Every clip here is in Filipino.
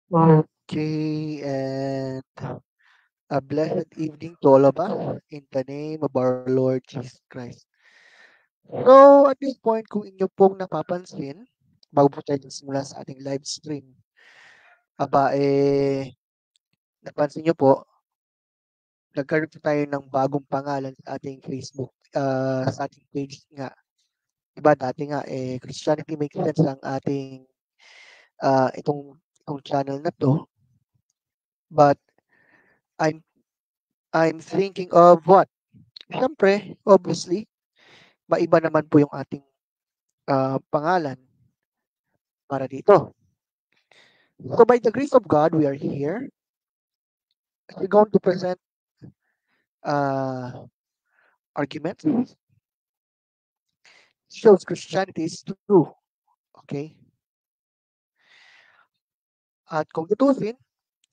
Okay, and a blessed evening to all of us in the name of our Lord Jesus Christ. So, at this point, kung inyo pong napapansin, bago po tayo simula sa ating live stream, napansin nyo po, nagkaroon po tayo ng bagong pangalan sa ating Facebook, sa ating page nga. Diba, dati nga, Christianity Makes Sense ang ating, itong channel na to. But, I'm, I'm thinking of what? Siyempre, obviously, maiba naman po yung ating pangalan para dito. So by the grace of God, we are here. We're going to present arguments. Shows Christianity is true. Okay? At kung tutusin,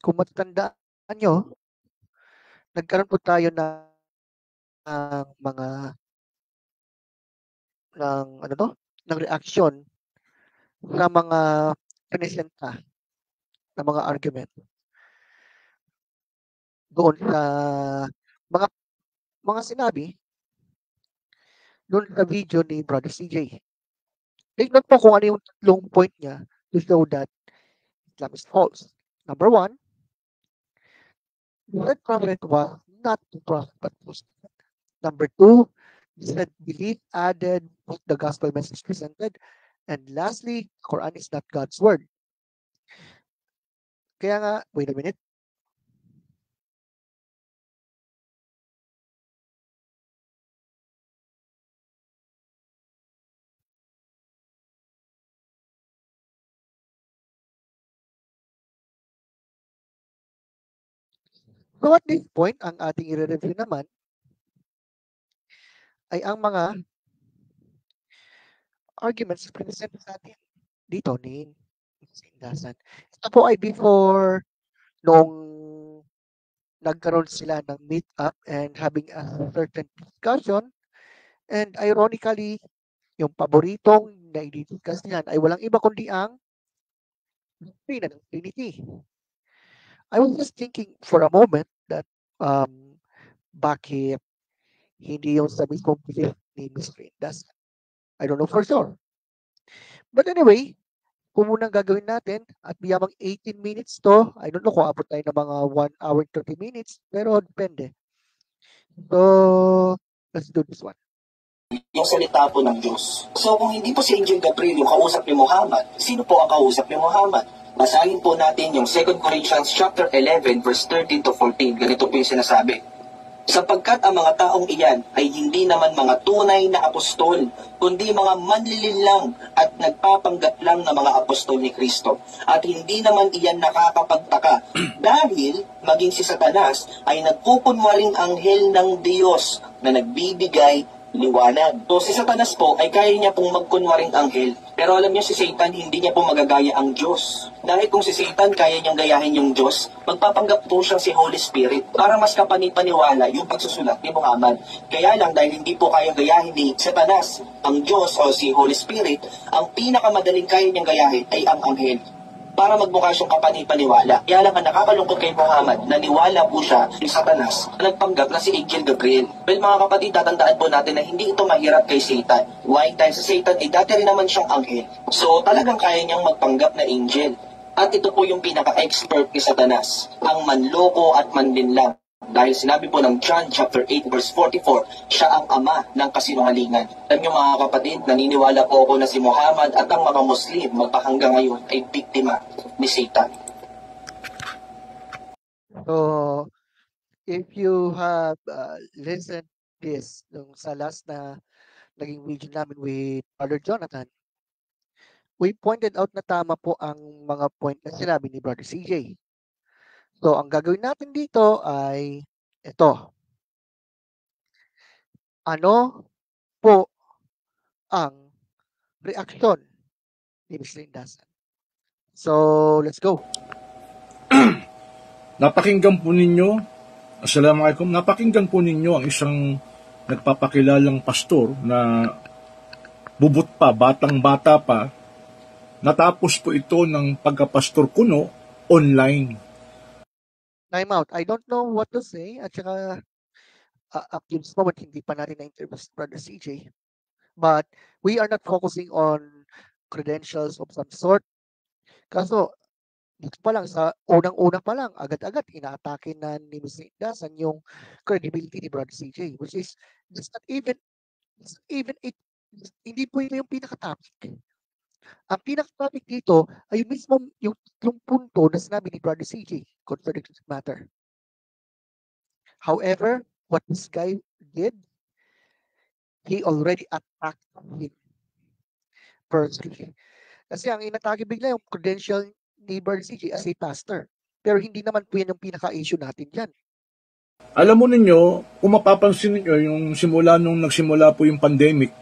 kung matatandaan nyo, nagkaroon po tayo ng mga ng reaksyon sa mga pinesenta na mga argument doon sa mga sinabi doon sa video ni Brother CJ. Tignan po kung ano yung tatlong point niya to show that Islam is false. Number one, the third prophet was not the prophet but was. Number two, said belief added with the gospel message presented. And lastly, Quran is not God's word. Kaya nga, wait a minute. So at this point, ang ating i-review naman ay ang mga arguments present sa atin dito ni Sindasan. Ito po ay before nung nagkaroon sila ng meet up and having a certain discussion. And ironically, yung paboritong na i-discuss niyan ay walang iba kundi ang doctrina ng Trinity. I was just thinking for a moment that bakit hindi yung sa mismong belief ni Miss Rindas. I don't know for sure. But anyway, kung munang gagawin natin at biyamang 18 minutes to, I don't know kung abot tayo ng mga 1 hour 30 minutes, pero depende. So, let's do this one. Yung salita po ng Diyos. So kung hindi po si Angel Gabriel yung kausap ni Muhammad, sino po ang kausap ni Muhammad? Basahin po natin yung 2 Corinthians chapter 11 verse 13 to 14. Ganito po yung sinasabi. Sapagkat ang mga taong iyan ay hindi naman mga tunay na apostol, kundi mga manlilinlang at nagpapanggap lang na mga apostol ni Kristo. At hindi naman iyan nakakapagtaka dahil maging si Satanas ay nagpupunwaring anghel ng Diyos na nagbibigay liwanag. So si Satanas po ay kaya niya pong magkunwaring anghel, pero alam niyo si Satan hindi niya po magagaya ang Diyos. Dahil kung si Satan kaya niyang gayahin yung Diyos, magpapanggap po siyang si Holy Spirit para mas kapanipaniwala yung pagsusulat ni Muhammad. Kaya lang dahil hindi po kaya gayahin ni Satanas ang Diyos o si Holy Spirit, ang pinakamadaling kaya niyang gayahin ay ang anghel para magmukha siyang kapanipaniwala. Kaya lang ang nakakalungkot kay Muhammad, naniwala po siya ni Satanas na nagpanggap na si Angel Gabriel. Well mga kapatid, tatandaan po natin na hindi ito mahirap kay Satan. Why? Dahil sa Satan, dati rin naman siyang anghel. So talagang kaya niyang magpanggap na angel. At ito po yung pinaka-expert ni Satanas, ang manloko at manlinlang. Dahil sinabi po ng John chapter 8 verse 44, siya ang ama ng kasinungalingan. Alam niyo mga kapatid, naniniwala po ako na si Muhammad at ang mga Muslim magpahanggang ngayon ay biktima ni Satan. So, if you have listened this nung sa last na naging video namin with Brother Jonathan, we pointed out na tama po ang mga point na sinabi ni Brother CJ. So, ang gagawin natin dito ay ito. Ano po ang reaksyon ni Ms. Lindasan? So, let's go. Napakinggan po ninyo, Assalamualaikum, napakinggan po ninyo ang isang nagpapakilalang pastor na bubot pa, batang-bata pa. Natapos po ito ng pagkapastor kuno online. Time out. I don't know what to say. At saka, up to this moment, hindi pa natin na-interview si Brother CJ. But we are not focusing on credentials of some sort. Kaso, dito pa lang, sa unang-una pa lang, agad-agad, inaatake na ni Mr. Indasan yung credibility ni Brother CJ, which is, it's not even it, hindi po ito yung pinaka-topic. Ang pinaka-topic dito ay yung mismo yung tatlong punto na sinabi ni Brother CJ concerning this matter. However, what this guy did, he already attacked him personally. Kasi ang inatake bigla yung credential ni Brother CJ as a pastor. Pero hindi naman po yan yung pinaka-issue natin dyan. Alam mo ninyo, kung mapapansin ninyo, yung simula nung nagsimula po yung pandemic,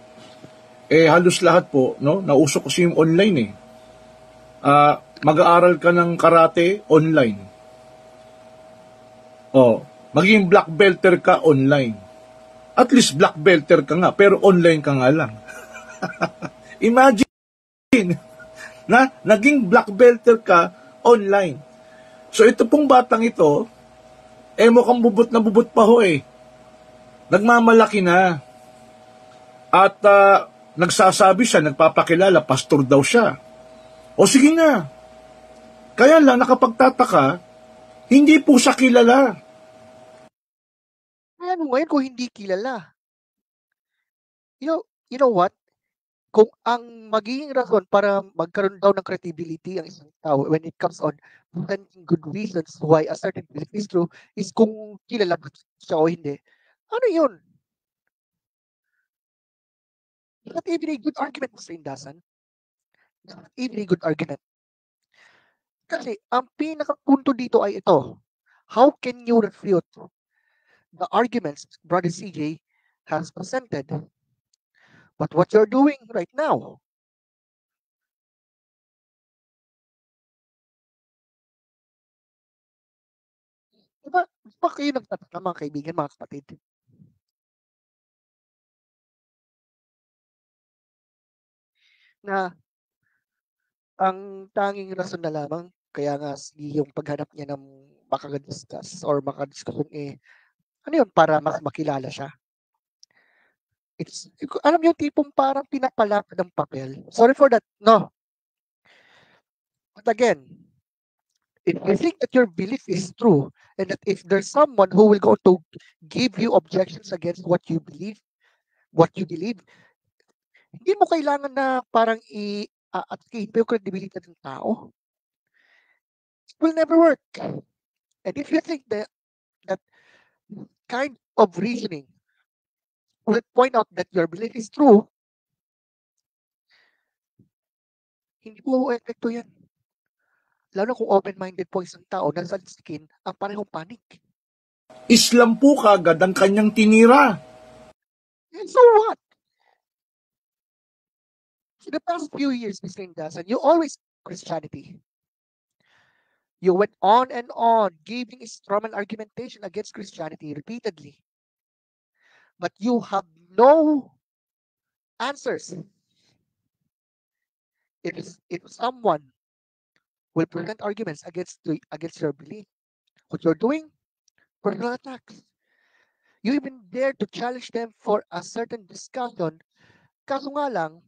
halos lahat po, no, nausok kasi yung online eh. Mag-aaral ka ng karate online. Maging black belter ka online. At least black belter ka nga, pero online ka nga lang. Imagine, na naging black belter ka online. So ito pong batang ito, mukhang bubot na bubot pa ho eh. Nagmamalaki na. At nagsasabi siya, nagpapakilala, pastor daw siya. O sige na. Kaya lang nakapagtataka, hindi po siya kilala. Ano ngayon kung hindi kilala? You know what? Kung ang magiging rason para magkaroon daw ng credibility ang isang tao when it comes on presenting good reasons why a certain belief is true is kung kilala ba siya o hindi. Ano yun? Not even a good argument, Mr. Indasan. Not even a good argument. Kasi ang pinakapunto dito ay ito. How can you refute the arguments Brother CJ has presented? But what you're doing right now, diba kayo nagtataka mga kaibigan, mga kapatid? Na ang tanging rason na lamang, kaya nga yung paghanap niya ng makadiscuss or makadiskusyon ano yun, para mas makilala siya. Alam niyo, tipong parang pinapalapad ng papel. Sorry for that, no. But again, if you think that your belief is true, and that if there's someone who will go to give you objections against what you believe, hindi mo kailangan na parang i-atake yung credibility ng tao. It will never work. And if you think that kind of reasoning will point out that your belief is true, hindi po epekto yan. Lalo kung open-minded po isang tao na sa skin ang parehong panik. Islam po kagad ang kanyang tinira. And so what? For the past few years, Mr. Indasan, you always Christianity. You went on and on giving a strong argumentation against Christianity repeatedly. But you have no answers. If someone will present arguments against your belief, what you're doing, personal attacks. You even dare to challenge them for a certain discussion. Kaso nga lang,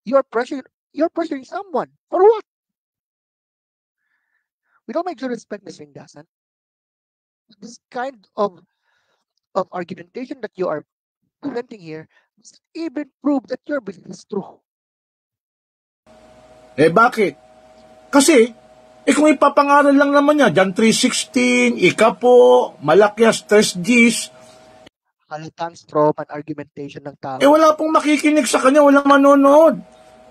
you're pressuring someone. For what? With all my due respect, Mr. Indasan, this kind of argumentation that you are presenting here doesn't even prove that your belief is true. Bakit? Kasi, kung ipapangaral lang naman niya, John 3:16, Ikapo, Malakias 3:10, Halatang strawman argumentation ng tao. wala pong makikinig sa kanya, walang manonood.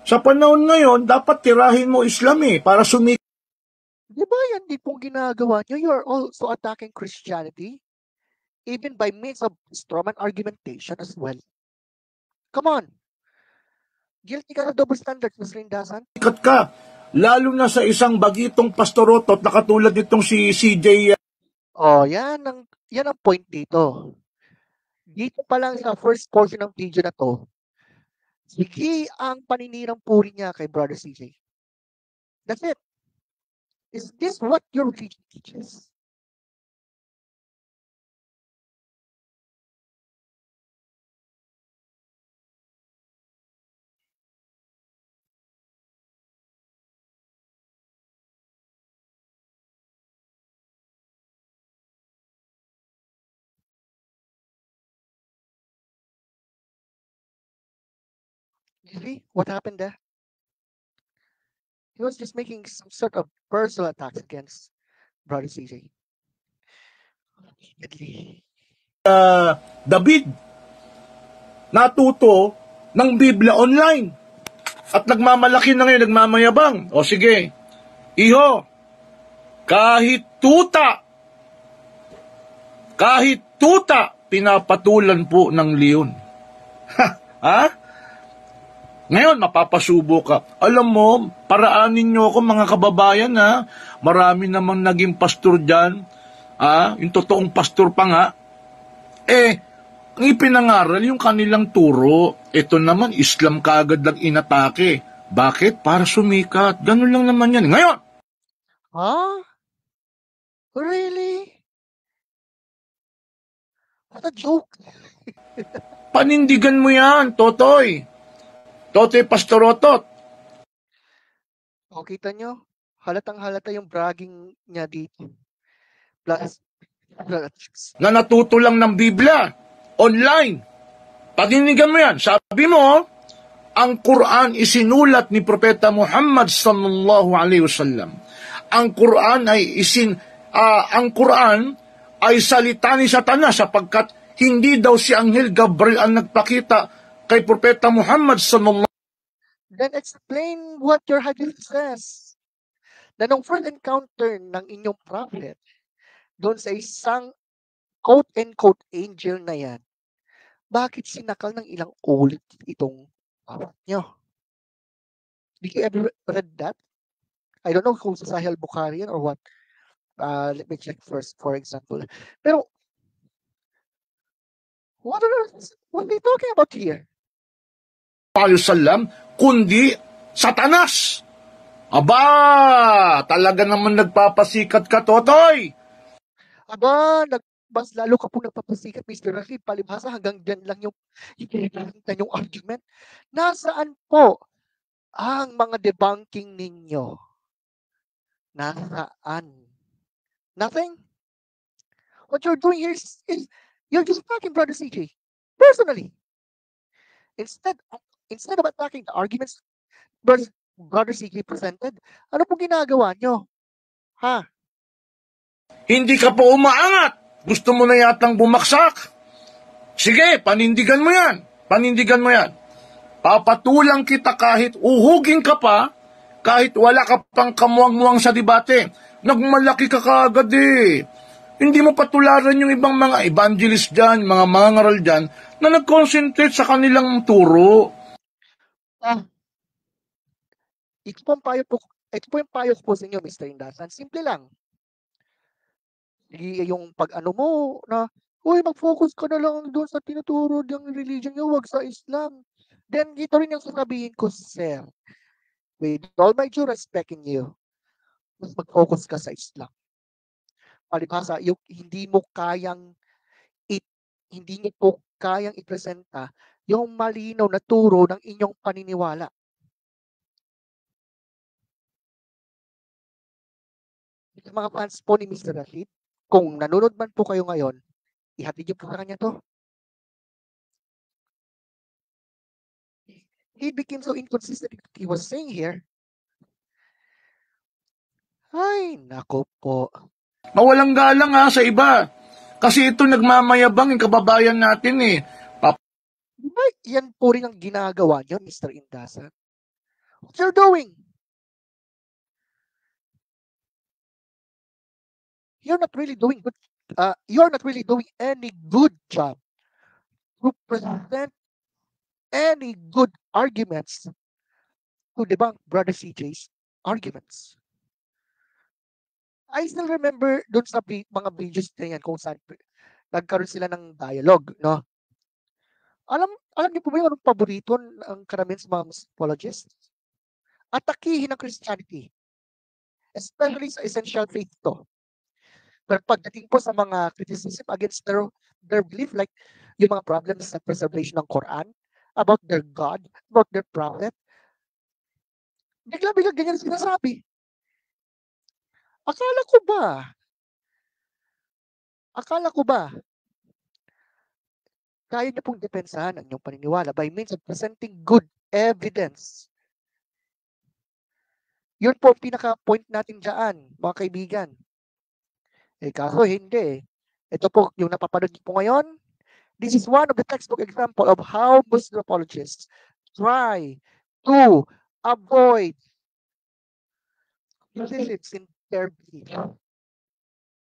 Sa panahon ngayon, dapat tirahin mo Islam para sumikat. Di ba yan din pong ginagawa nyo? You are also attacking Christianity, even by means of strawman argumentation as well. Come on. Guilty ka ng double standards, Mr. Indasan. Sikat ka, lalo na sa isang bagitong pastorotot na katulad nitong si CJ. Yan ang point dito. Dito pa lang sa first portion ng video na to, sige ang paninirang puri niya kay Brother CJ. That's it. Is this what your religion teaches? You see what happened there? He was just making some sort of personal attacks against Brother CJ. Deadly. David, natuto ng Biblia online. At nagmamalaki na ngayon, nagmamayabang. O sige, iho, kahit tuta, pinapatulan po ng leon. Ha? Ngayon, mapapasubo ka. Alam mo, paraanin nyo ako mga kababayan ha. Marami namang naging pastor dyan. Yung totoong pastor pa nga. Ang ipinangaral yung kanilang turo. Ito naman, Islam kaagad lang inatake. Bakit? Para sumikat. Ganun lang naman yan. Ngayon, Huh? Really? What a joke. panindigan mo yan, Totoy. Totoy Pastorotot. O, kita nyo? Halatang halata yung bragging niya dito. Plus, Na natuto lang ng Biblia. Online. Panindigan mo yan. Sabi mo, ang Quran isinulat ni Propeta Muhammad sallallahu alaihi wasallam. Ang Quran ay salita ni Satanas sapagkat hindi daw si Anghel Gabriel ang nagpakita kay Propeta Muhammad sallallahu. Then explain what your hadith says. Na nung first encounter ng inyong prophet, doon sa isang quote-and-quote angel na yan, bakit sinakal ng ilang ulit itong prophet nyo? Did you ever read that? I don't know kung sa Sahih Bukhari or what. Let me check first, for example. Pero, what are they talking about here? Wasallam, kundi Satanas. Aba, talaga naman nagpapasikat ka, Totoy. Aba, mas lalo ka po nagpapasikat, Mr. Rakib. Palibhasa hanggang dyan lang yung argument. Nasaan po ang mga debunking ninyo? Nasaan? Nothing? What you're doing here is you're just attacking Brother CJ. Personally. Instead of attacking the arguments Brother CJ presented, ano po ginagawa nyo? Ha? Hindi ka po umaangat. Gusto mo na yatang bumaksak. Sige, panindigan mo yan. Panindigan mo yan. Papatulang kita kahit uhugin ka pa, kahit wala ka pang kamuang-muang sa debate. Nagmalaki ka kaagad eh. Hindi mo patularan yung ibang mga evangelist dyan, mga mangaral dyan, na nag-concentrate sa kanilang turo. Ito po yung payo ko po sa inyo, Mr. Indasan. Simple lang. Yung pag-ano mo na, uy, mag-focus ka na lang doon sa tinuturo ng religion nyo, wag sa Islam. Then, ito rin yung sasabihin ko, sir. With all my due respect in you, mas mag-focus ka sa Islam. Palibhasa, yung hindi niyo po kayang ipresenta yung malinaw na turo ng inyong paniniwala. Yung mga fans po ni Mr. Rashid, kung nanonood man po kayo ngayon, ihatid niyo po sa kanya to. He became so inconsistent he was saying here. Ay, nako po. Mawalang galang ha sa iba. Kasi ito nagmamayabang yung kababayan natin eh. Diba yan po rin ang ginagawa niyo, Mr. Indasan? What you're doing? You're not really doing any good job to present any good arguments to debunk Brother CJ's arguments. I still remember doon sa mga videos na yan kung saan nagkaroon sila ng dialogue, no? Alam niyo po ba yung anong paborito ng karamihan sa mga apologists? Atakihin ang Christianity. Especially sa essential faith to. Pero pagdating po sa mga criticism against their belief, like yung mga problems sa preservation ng Quran, about their God, about their prophet, bigla-bigla ganyan sinasabi. Akala ko ba, kaya niyo pong depensahan ang inyong paniniwala by means of presenting good evidence. Yun po ang pinaka-point natin dyan, mga kaibigan. Kaso hindi. Ito po, yung napapanood niyo po ngayon, this is one of the textbook example of how Muslim apologists try to avoid criticisms in their belief.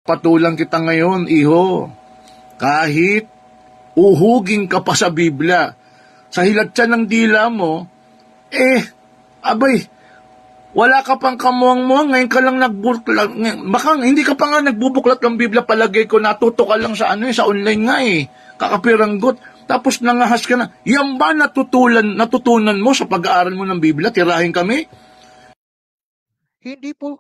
Patulang kita ngayon, iho. Kahit uhugin ka pa sa Biblia, sa hilatsa ng dila mo, abay, wala ka pang kamuang-muang, ngayon ka lang nagbuklat, baka hindi ka pa nga nagbubuklat ng Biblia, palagay ko, natuto ka lang sa sa online nga kakapiranggot, tapos nangahas ka na, yan ba natutunan mo sa pag-aaral mo ng Biblia, tirahin kami? Hindi po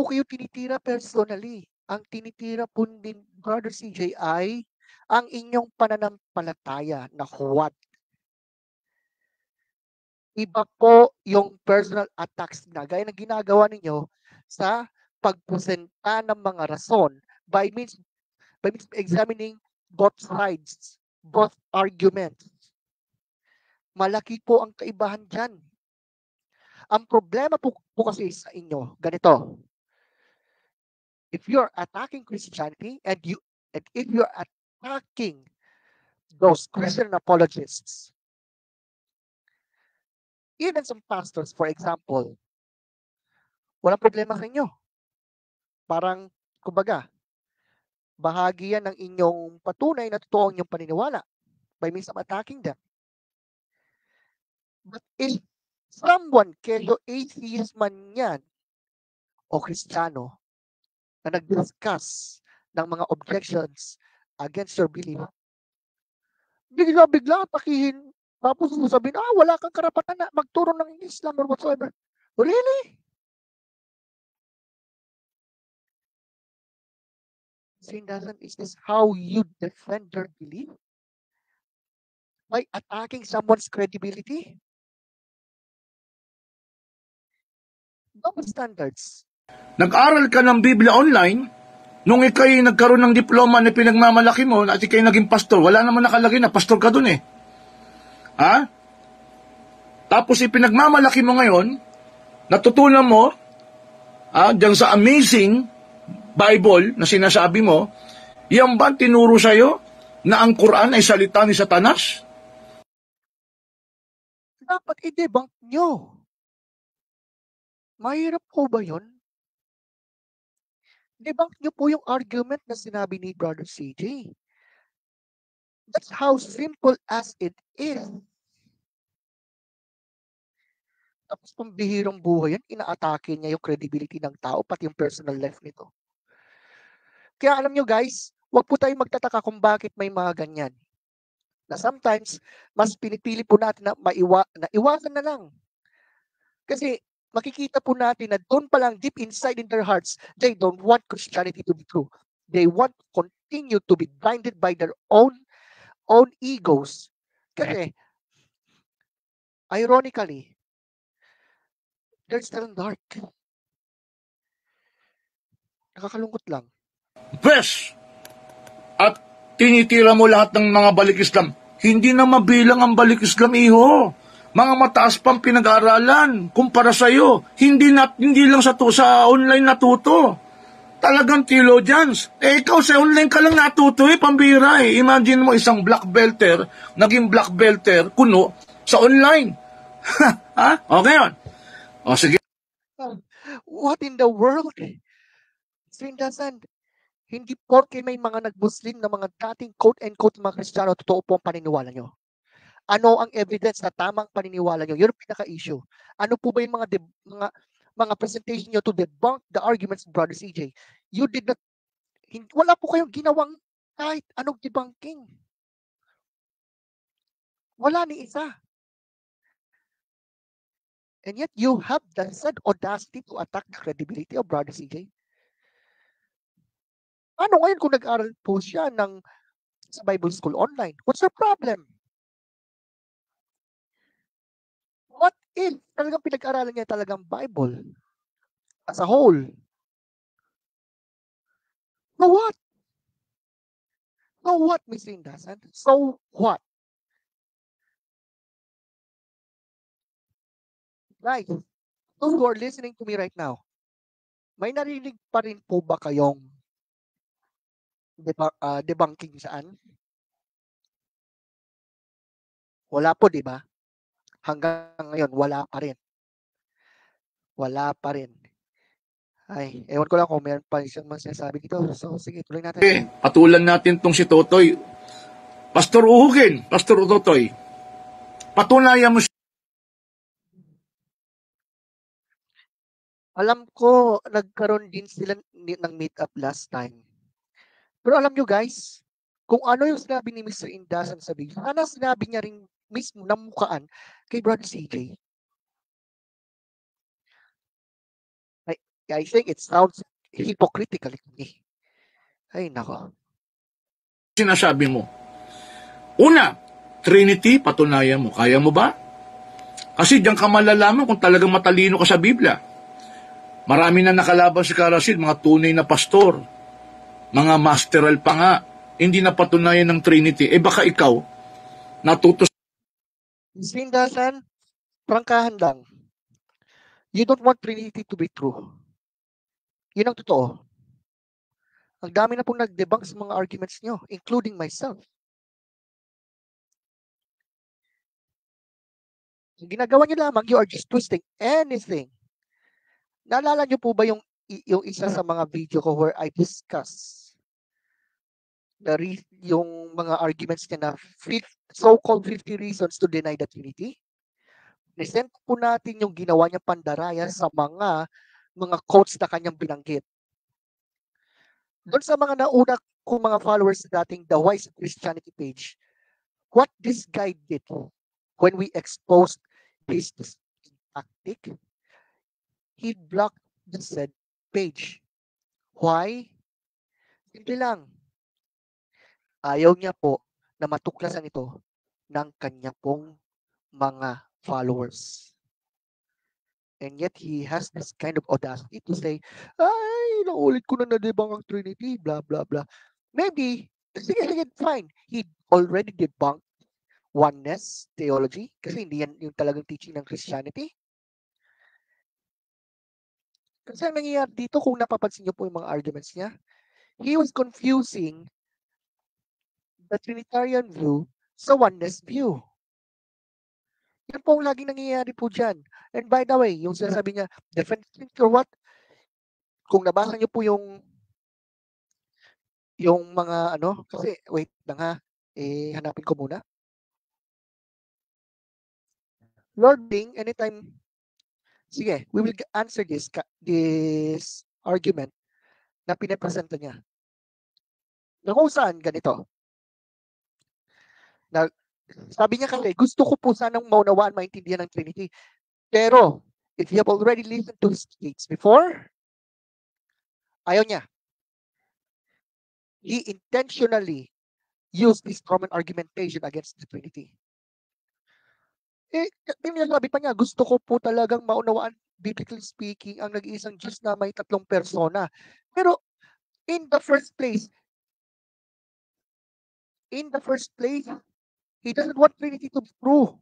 kayo tinitira personally. Ang tinitira po din, Brother CJ, ay ang inyong pananampalataya na huwad. Iba po yung personal attacks na gaya ng ginagawa ninyo sa pagpresenta ng mga rason by means of examining both sides, both arguments. Malaki po ang kaibahan dyan. Ang problema po kasi sa inyo, ganito. If you're attacking Christianity and if you're attacking those Christian apologists, even some pastors, for example, walang problema sa inyo. Parang, kumbaga, bahagi yan ng inyong patunay na totoo ang inyong paniniwala by means of attacking them. But if someone, keso atheist man yan o Kristiyano, na nag-discuss ng mga objections against your belief, bigla-bigla atakihin, tapos sabihin, wala kang karapatan na magturo ng Islam or whatsoever. Really? Sindasan, is this how you defend your belief? By attacking someone's credibility? Double standards. Nag-aral ka ng Biblia online, nung ikay nagkaroon ng diploma na pinagmamalaki mo, at ikay naging pastor, wala naman nakalagay na pastor ka dun Ha? Tapos ipinagmamalaki mo ngayon, natutunan mo, dyan sa amazing Bible na sinasabi mo, yan ba tinuro sa'yo na ang Quran ay salita ni Satanas? Dapat i-debunk nyo. Mahirap po ba yun? Debunk nyo po yung argument na sinabi ni Brother CJ. That's how simple as it is. Tapos pambihirang buhay yan, inaatake niya yung credibility ng tao, pati yung personal life nito. Kaya alam nyo guys, huwag po tayong magtataka kung bakit may mga ganyan. Na sometimes, mas pinipili po natin na iwasan na lang. Kasi makikita po natin na doon pa lang deep inside in their hearts, they don't want Christianity to be true. They want to continue to be blinded by their own egos. Kasi, ironically, they're still dark. Nakakalungkot lang. Pwes! At tinitira mo lahat ng mga balik Islam. Hindi na mabilang ang balik Islam, iho. Mga mataas pang pinag-aaralan kumpara sa'yo. Hindi lang sa online natuto. Talagang theologians. Ikaw sa online ka lang natuto pambira Imagine mo isang black belter, naging black belter, kuno, sa online. Okay yun. Sige. What in the world? Sindasan, hindi porke may mga nag-Muslim na mga dating quote-and-quote mga Kristiyano, totoo po ang paniniwala nyo. Ano ang evidence na tamang paniniwala nyo? Yun ang pinaka-issue. Ano po ba yung mga presentation nyo to debunk the arguments of Brother CJ? You did not, wala po kayong ginawang kahit anong debunking. Wala ni isa. And yet you have the said audacity to attack the credibility of Brother CJ. Ano ngayon kung nag-aral po siya sa Bible School online? What's your problem? What if talagang pinag-aralan niya talagang Bible as a whole? So what? So what, Miss Rindasan? So what? Guys, those who are listening to me right now, may narinig pa rin po ba kayong debunking saan? Wala po, di ba? Hanggang ngayon, wala pa rin. Wala pa rin. Ay, ewan ko lang kung meron pa isang masasabi dito. So, sige, tuloy natin. Patulan natin tong si Totoy. Pastor Uhugin, Pastor Totoy, patunayan mo Alam ko, nagkaroon din sila ng meet-up last time. Pero alam nyo guys, kung ano yung sinabi ni Mr. Indasan sa video, sana sinabi niya rin mismo ng mukaan kay Brother CJ. I think it sounds hypocritical to me. Ay, nako. sinasabi mo. Una, Trinity, patunayan mo. Kaya mo ba? Kasi diyan ka malalaman kung talagang matalino ka sa Biblia. Marami na nakalaban si Karasil, mga tunay na pastor, mga masteral pa nga, hindi na patunayan ng Trinity. Baka ikaw, natuto Miss Indasan, prangkahan lang. You don't want Trinity to be true. Yun ang totoo. Ang dami na pong nag-debunk sa mga arguments nyo, including myself. Ang ginagawa nyo lamang, you are just twisting anything. Naalala nyo po ba yung isa sa mga video ko where I discuss yung mga arguments niya na so-called 50 reasons to deny the Trinity? Present po natin yung ginawa niya pandaraya sa mga quotes na kanyang binanggit. Doon sa mga nauna kong mga followers sa dating The Wise Christianity page, what this guy did when we exposed his tactic, he blocked the said page. Why? Simple lang. Ayaw niya po na matuklasan ito ng kanya pong mga followers. And yet he has this kind of audacity to say, ay, naulit ko na nadebang ang Trinity, blah, blah, blah. Maybe, sige, fine. He already debunked oneness theology kasi hindi yan yung talagang teaching ng Christianity. Kasi ang nangyayari dito, kung napapansin niyo po yung mga arguments niya, he was confusing the Trinitarian view sa oneness view. Yan po ang laging nangyayari po dyan. And by the way, yung sinasabi niya, different or what? Kung nabasa niyo po yung mga kasi wait lang ha, hanapin ko muna. Lord Bing, anytime, sige, we will answer this argument na pinapresenta niya. Na kung saan ganito. Na, sabi niya kasi, gusto ko po sanang maunawaan, maintindihan ng Trinity. Pero, if you have already listened to his speech before, ayaw niya. He intentionally used this common argumentation against the Trinity. Sabi pa niya, gusto ko po talagang maunawaan, biblically speaking, ang nag-iisang Diyos na may tatlong persona. Pero, in the first place, he doesn't want Trinity to be true.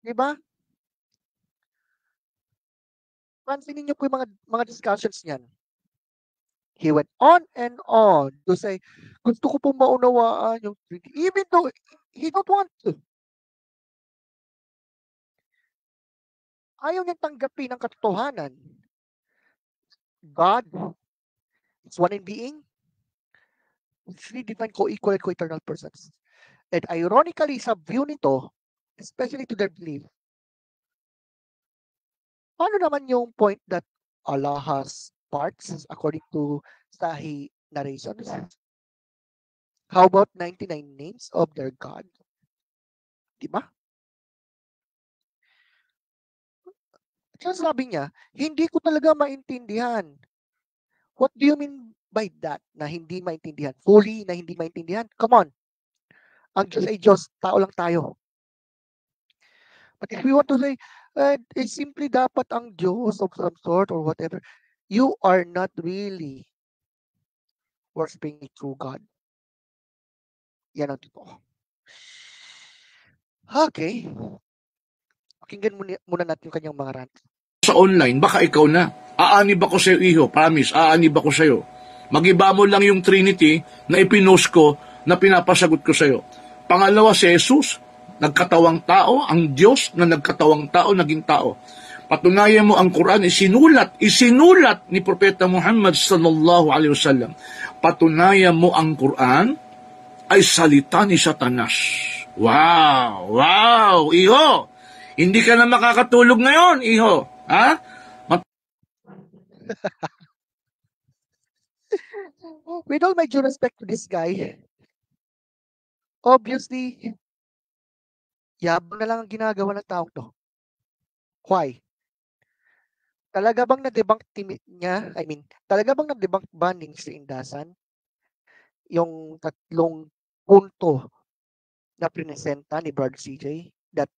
Diba? Pansinin niyo po yung mga discussions niyan. He went on and on to say, gusto ko pong maunawaan yung Trinity. Even though he don't want to. Ayaw niyang tanggapin ang katotohanan. God is one in being. Three divine co-equal and co-eternal persons. And ironically, sa view nito, especially to their belief, paano naman yung point that Allah has parts according to Sahih narrations? How about 99 names of their God? Diba? Kaya sabi niya, hindi ko talaga maintindihan. What do you mean by that? Na hindi maintindihan? Fully na hindi maintindihan? Come on. Ang Diyos ay Diyos. Tao lang tayo. But if we want to say, simply dapat ang Diyos of some sort or whatever, you are not really worshiping a true God. Yan ang totoo. Okay. Pakinggan muna natin yung kanyang mga rant. Sa online, baka ikaw na. Aanib ako sa'yo, iho. Promise, aanib ako sa'yo. Magiba mo lang yung Trinity na ipinost ko na pinapasagot ko sa'yo. Pangalawa, si Jesus, nagkatawang tao, ang Diyos na nagkatawang tao, naging tao. Patunayan mo ang Quran, isinulat ni Propeta Muhammad sallallahu alaihi wasallam. Patunayan mo ang Quran ay salita ni Satanas. Wow, iho. Hindi ka na makakatulog ngayon, iho. Ha? With all my due respect to this guy, obviously, yabang na lang ang ginagawa ng taong to. Why? Talaga bang na-debunk niya? Talaga bang na-debunk ba ni Mr. Indasan yung tatlong punto na presenta ni Brother CJ that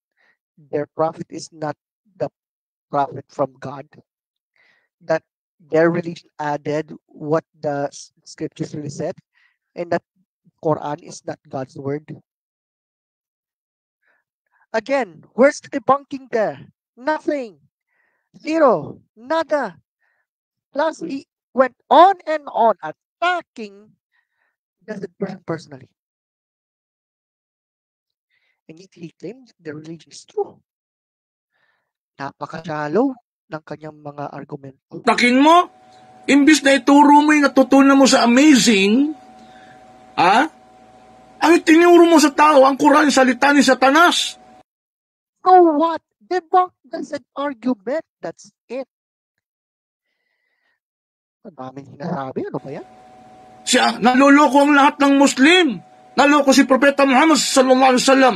their prophet is not the prophet from God, that their religion added what the scriptures really said, and that Quran is not God's word? Again, where's the debunking there? Nothing. Zero. Nada. Plus, he went on and on attacking the person personally. And yet he claimed the religion is true. Napaka-shallow ng kanyang mga argumento. Takin mo, imbis na ituro mo yung natutunan mo sa amazing, ang tinuro mo sa tao, ang Quran, salita ni Satanas. So what? Debunk that's an argument. That's it. Ang daming sinasabi. Ano ba yan? Siya, naloloko ang lahat ng Muslim. Naloko si Propeta Muhammad sallallahu alaihi wasallam.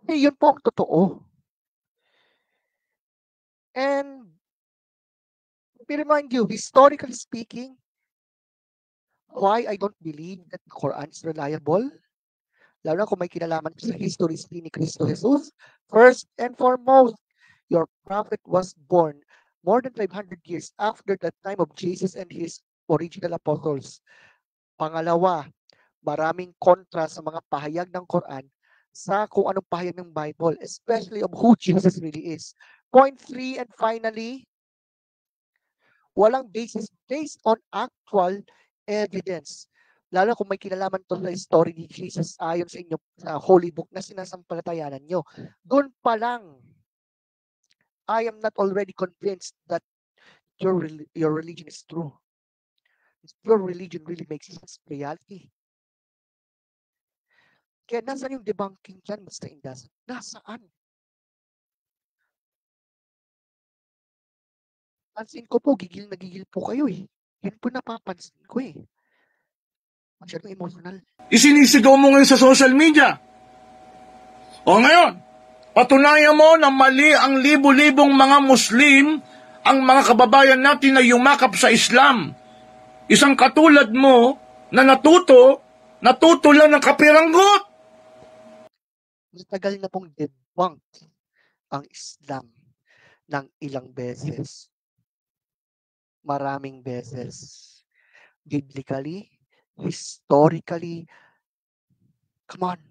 Yun po ang totoo. And let me remind you, historically speaking, why I don't believe that the Quran is reliable, lalo na kung may kinalaman sa history ni Cristo Jesus. First and foremost, your prophet was born more than 500 years after the time of Jesus and his original apostles. Pangalawa, maraming kontra sa mga pahayag ng Quran sa kung anong pahayag ng Bible, especially of who Jesus really is. Point 3, and finally, walang basis based on actual evidence. Lalo kung may kinalaman to sa story ni Jesus ayon sa inyo sa Holy Book na sinasampalatayanan nyo. Doon pa lang, I am not already convinced that your religion is true. Your religion really makes sense reality. Kaya nasaan yung debunking dyan, Mr. Indas? Nasaan? Pansin ko po, gigil na gigil po kayo eh. Yun po napapansin ko eh. Masyadong emotional. Isinisigaw mo ngayon sa social media. O ngayon, patunayan mo na mali ang libo-libong mga Muslim, ang mga kababayan natin na yumakap sa Islam. Isang katulad mo na natuto lang ng kapiranggot. Matagal na pong debunk ang Islam ng ilang beses. Maraming beses. Biblically, historically, come on.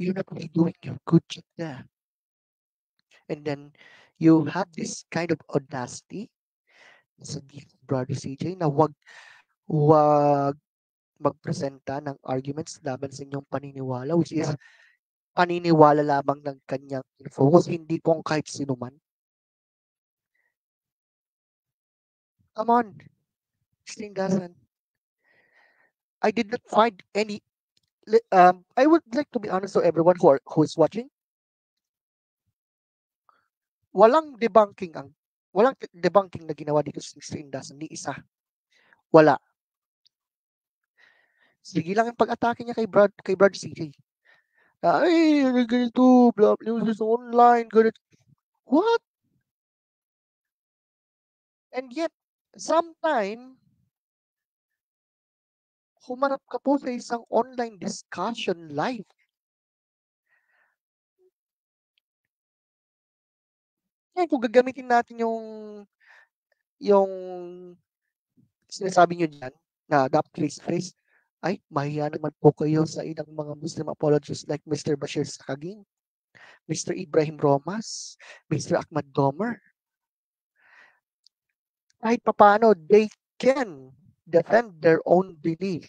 You're not really doing your good job there. And then, you have this kind of audacity sa Brother CJ na wag magpresenta ng arguments laban sa inyong paniniwala, which is paniniwala lamang ng kanyang focus, hindi po kahit sino man. Come on, Stingasan. I did not find any. I would like to be honest to everyone who is watching. Walang debunking na ginawa dito sa Stingasan, ni isa. Wala. Sige lang yung pag-atake niya kay Brad CJ. Ay, ganito, blah, news is online, ganito. What? And yet, sometime, humarap ka po sa isang online discussion live. Ngayon, kung gagamitin natin yung sinasabi nyo dyan, na dapat face-face, ay, mahiya naman po kayo sa ilang mga Muslim apologists like Mr. Bashir Sakagin, Mr. Ibrahim Romas, Mr. Ahmad Domer. Kahit papano, they can defend their own belief.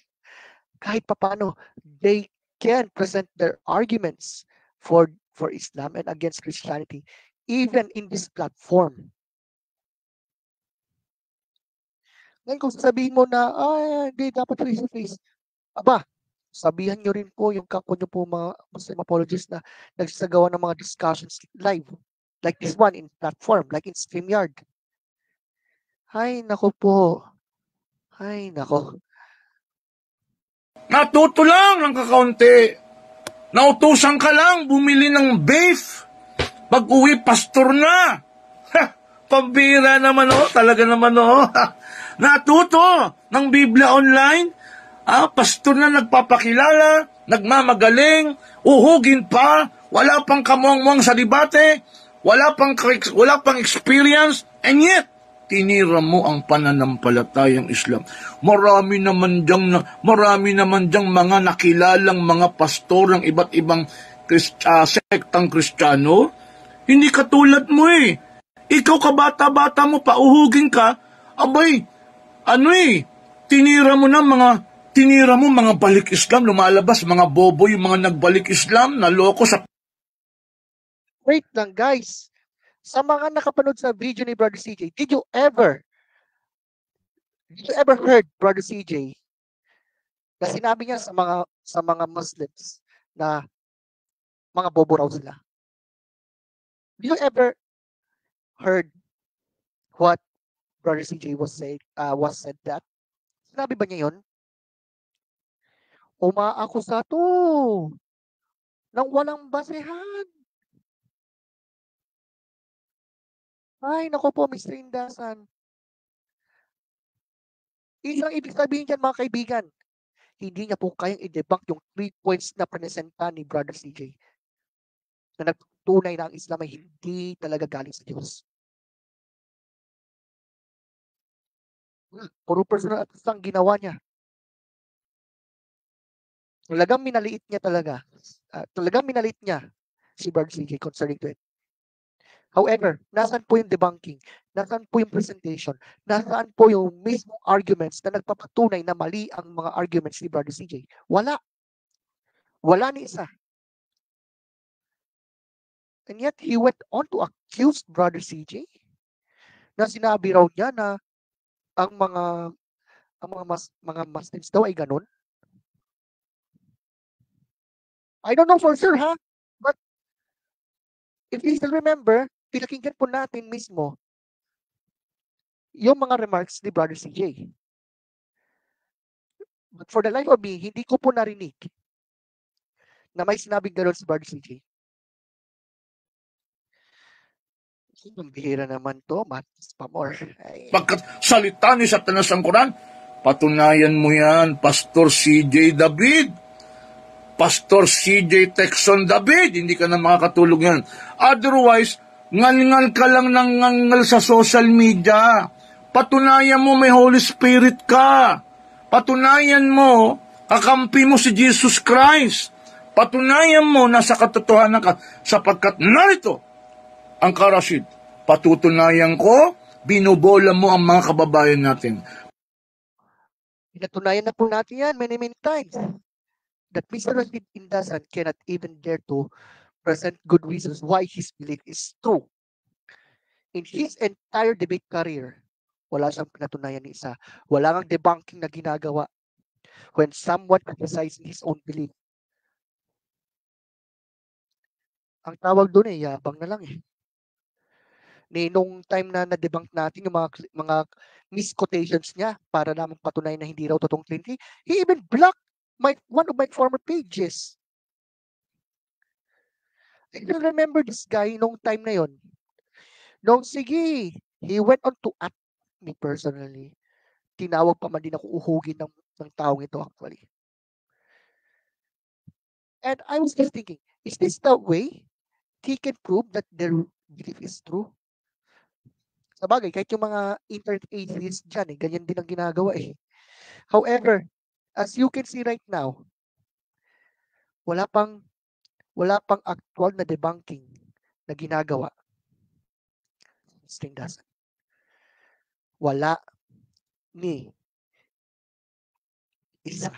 Kahit papano, they can present their arguments for Islam and against Christianity, even in this platform. Ngayon kung sasabihin mo na, hindi, dapat face-to-face. Aba, sabihan nyo rin po yung kapwa nyo po mga Muslim apologists na nagsasagawa ng mga discussions live. Like this one in platform, like in StreamYard. Ay, nako po. Ay, nako. Natuto lang ng kakaunti. Nautusan ka lang bumili ng beef. Pag-uwi, pastor na. Ha, pambira naman talaga naman Natuto ng Biblia online. Pastor na nagpapakilala, nagmamagaling, uhugin pa, wala pang kamuang-muang sa debate, wala pang experience, and yet, tinira mo ang pananampalatayang Islam. Marami naman diyang mga nakilalang mga pastor ng iba't ibang sektang Kristiyano. Hindi katulad mo eh. Ikaw kabata-bata mo, pauhugin ka, abay, tinira mo mga balik Islam, lumalabas mga bobo yung mga nagbalik Islam, naloko sa... Wait lang guys. Sa mga nakapanood sa video ni Brother CJ, did you ever heard Brother CJ na sinabi niya sa mga Muslims na mga bobo raw sila? Did you ever heard what Brother CJ was said that? Sinabi ba niya yun? Umaakusa to nang walang basehan. Ay, nako po, Mr. Indasan. Isang ibig sabihin dyan, mga kaibigan, hindi niya po kayang i-debunk yung 3 points na presenta ni Brother CJ na nagtunay na ang Islam ay hindi talaga galing sa Diyos. Puro personal at ang ginawa niya. Talagang minaliit niya talaga. Talagang minaliit niya si Brother CJ concerning to it. However, nasaan po yung debunking? Nasaan po yung presentation? Nasaan po yung mismong arguments na nagpapatunay na mali ang mga arguments ni Brother CJ? Wala. Wala ni isa. And yet, he went on to accuse Brother CJ na sinabi raw niya na ang mga Muslims daw ay ganun. I don't know for sure, ha? But if you still remember, pinakinggan po natin mismo yung mga remarks ni Brother CJ. But for the life of me, hindi ko po narinig na may sinabing gano'n si Brother CJ. Ang bihira naman to, matis pa more. Pagkat salita ni Satanas ang Quran, patunayan mo yan, Pastor CJ David. Pastor CJ Texon David, hindi ka na makakatulog yan. Otherwise, ngal-ngal ka lang ng ngal sa social media. Patunayan mo may Holy Spirit ka. Patunayan mo, kakampi mo si Jesus Christ. Patunayan mo na sa katotohanan ka, sapagkat narito ang karasid. Patutunayan ko, binubola mo ang mga kababayan natin. Pinatunayan na po natin yan many times. That Mr. Rashid Indasan cannot even dare to present good reasons why his belief is true. In his entire debate career, wala siyang pinatunayan ni isa. Wala kang debunking na ginagawa when someone criticizes his own belief. Ang tawag doon yabang na lang eh. Nung time na na-debunk natin yung mga misquotations niya para lamang patunayan na hindi raw totoong Trinity, he even blocked one of my former pages. I still remember this guy nung time na yon. Nung sige, he went on to at me personally. Tinawag pa man din ako uhugin ng taong ito actually. And I was just thinking, is this the way he can prove that their belief is true? Sabagay, kahit yung mga internet atheists dyan, ganyan din ang ginagawa eh. However, as you can see right now, wala pang actual na debunking na ginagawa. Stindasan. Wala ni isa.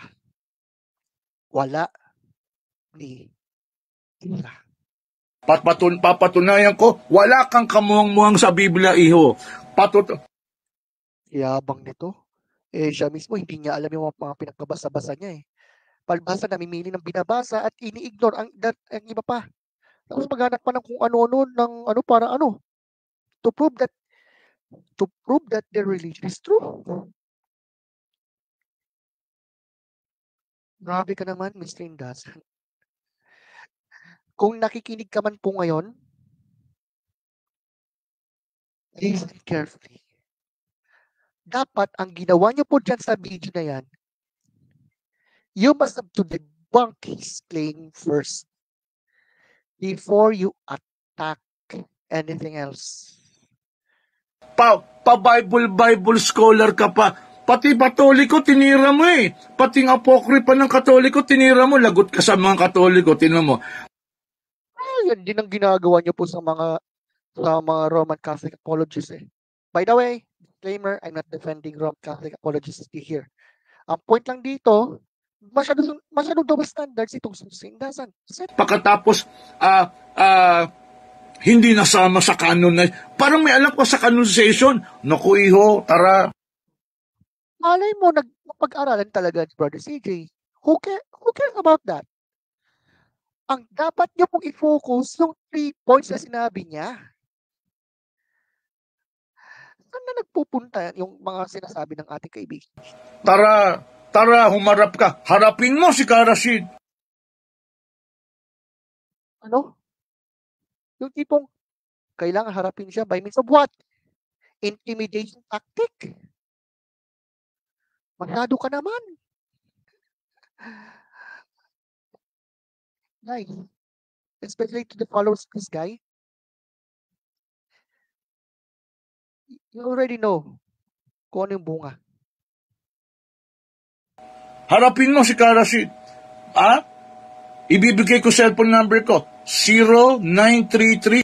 Wala ni isa. Papatunayan ko, wala kang kamuhang-muhang sa Biblia, iho. Yabang nito. Siya mismo, hindi niya alam yung mga pinagbabasa-basa niya eh. Palbasa, namimili ng binabasa at ini-ignore ang iba pa. Tapos maghanap pa ng kung ano-ano ng para to prove that their religion is true. Grabe ka naman, Mr. Indasan. Kung nakikinig ka man po ngayon, listen carefully. Dapat ang ginawa niyo po dyan sa video na yan, you must have to debunk his claim first before you attack anything else. Bible scholar ka pa. Pati Katoliko, tinira mo eh. Pati ng apokripa ng Katoliko, tinira mo. Lagot ka sa mga Katoliko, tinan mo. Yan din ang ginagawa niyo po sa mga Roman Catholic apologists eh. By the way, disclaimer, I'm not defending Roman Catholic apologists here. Ang point lang dito, masyadong double standards itong Indasan. Pagkatapos, hindi nasama sa canon na, parang may alam ko sa canonization. Naku iho, tara. Malay mo, nagpag-aralan talaga ni Brother CJ. Who cares about that? Ang dapat niyo pong i-focus yung 3 points na sinabi niya. Saan na nagpupunta yung mga sinasabi ng ating kaibigan? Tara, humarap ka. Harapin mo si Karasid. Ano? Yung tipong kailangan harapin siya by means of what? Intimidation tactic. Masyado ka naman. Guys, especially to the followers of this guy, you already know kung ano yung bunga. Harapin mo si Karasid. Ibibigay ko cellphone number ko. 0933.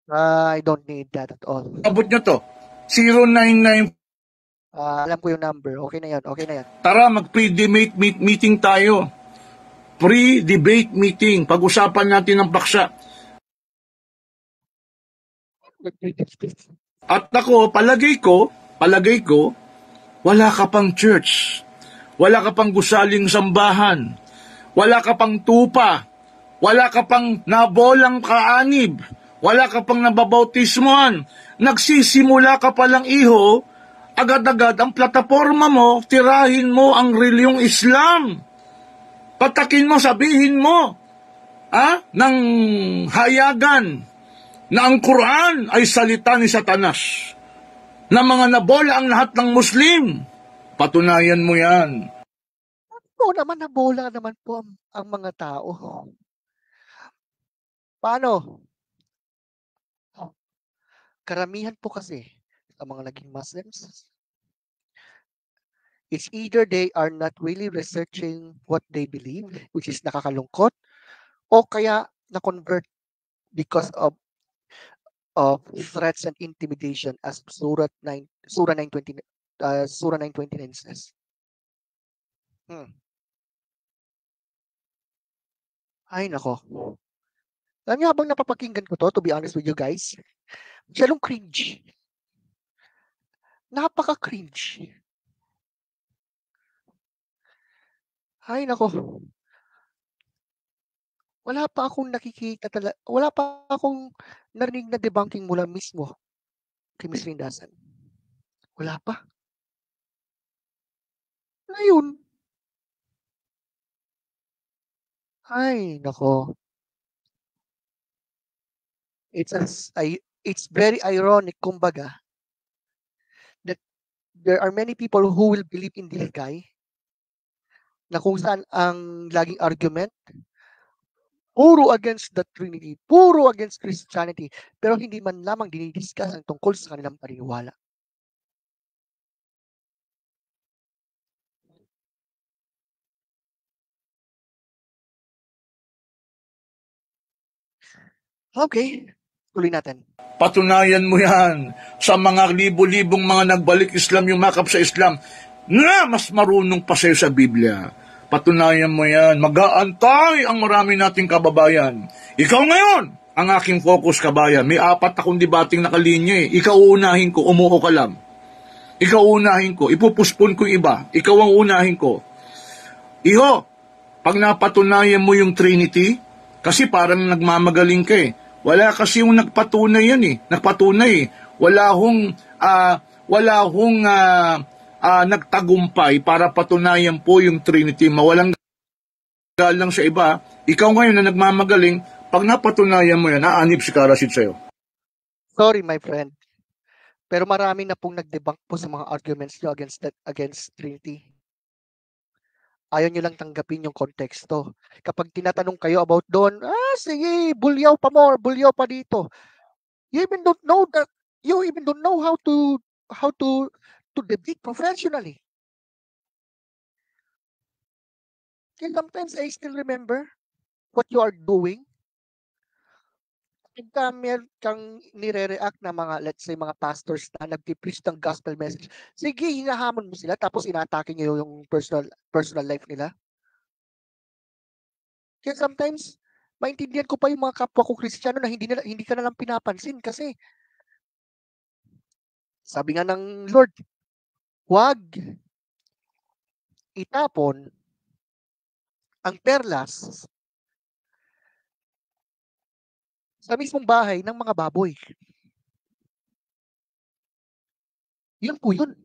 I don't need that at all. Abot nyo to. 099. Alam ko yung number. Okay na yan. Tara, mag-pre-debate meeting tayo. Pre-debate meeting. Pag-usapan natin ang paksa. At ako, palagay ko, wala ka pang church. Wala ka pang gusaling sambahan. Wala ka pang tupa. Wala ka pang nabolang kaanib. Wala ka pang nababautismoan. Nagsisimula ka palang iho, agad-agad ang plataforma mo, tirahin mo ang reliyong Islam. Patakin mo, sabihin mo, ng hayagan na ang Quran ay salita ni Satanas. Na mga nabola ang lahat ng Muslim. Patunayan mo yan. Oo naman, nabola naman po ang mga tao. Paano? Karamihan po kasi sa mga naging Muslims, it's either they are not really researching what they believe, which is nakakalungkot, o kaya na-convert because of threats and intimidation as Surah 9:29 says. Ay nako. Alam niyo, habang napapakinggan ko to be honest with you guys, masyadong cringe. Napaka-cringe. Ay nako. Wala pa akong narinig na debunking mula mismo kay Ms. Rindasan. Wala pa. Ngayon, Ay, nako. It's very ironic, kumbaga, that there are many people who will believe in this guy na kung saan ang laging argument, puro against the Trinity, puro against Christianity, pero hindi man lamang dinidiscuss ang tungkol sa kanilang paniniwala. Okay, tuloy natin. Patunayan mo yan sa mga libo-libong mga nagbalik Islam, yung makap sa Islam, na mas marunong pa sa'yo sa Biblia. Patunayan mo yan. Mag-aantay ang marami nating kababayan. Ikaw ngayon, ang aking focus, kabayan. May 4 akong debating nakalinya eh. Ikaw unahin ko, umuo ka lang. Ikaw unahin ko, ipupuspon ko yung iba. Ikaw ang unahin ko. Iho, pag napatunayan mo yung Trinity, kasi parang nagmamagaling ka eh. Wala kasi yung nagpatunay yan eh. Nagpatunay eh. Wala hong nagtagumpay para patunayan po yung Trinity. Mawalang galang sa iba. Ikaw ngayon na nagmamagaling, pag napatunayan mo yan, aanib si Karasit sa'yo. Sorry, my friend. Pero marami na pong nag-debunk po sa mga arguments nyo against Trinity. Ayaw nyo lang tanggapin yung konteksto. Kapag tinatanong kayo about doon, sige, bulyaw pa dito. You even don't know how to debate professionally. And sometimes I still remember what you are doing. Pagka meron kang nire-react na mga, let's say, mga pastors na nag-preach ng gospel message, sige, hinahamon mo sila tapos inatake nyo yung personal life nila. Kaya sometimes, maintindihan ko pa yung mga kapwa ko Kristiyano na hindi ka na lang pinapansin kasi sabi nga ng Lord, huwag itapon ang perlas sa mismong bahay ng mga baboy. Yun po yun.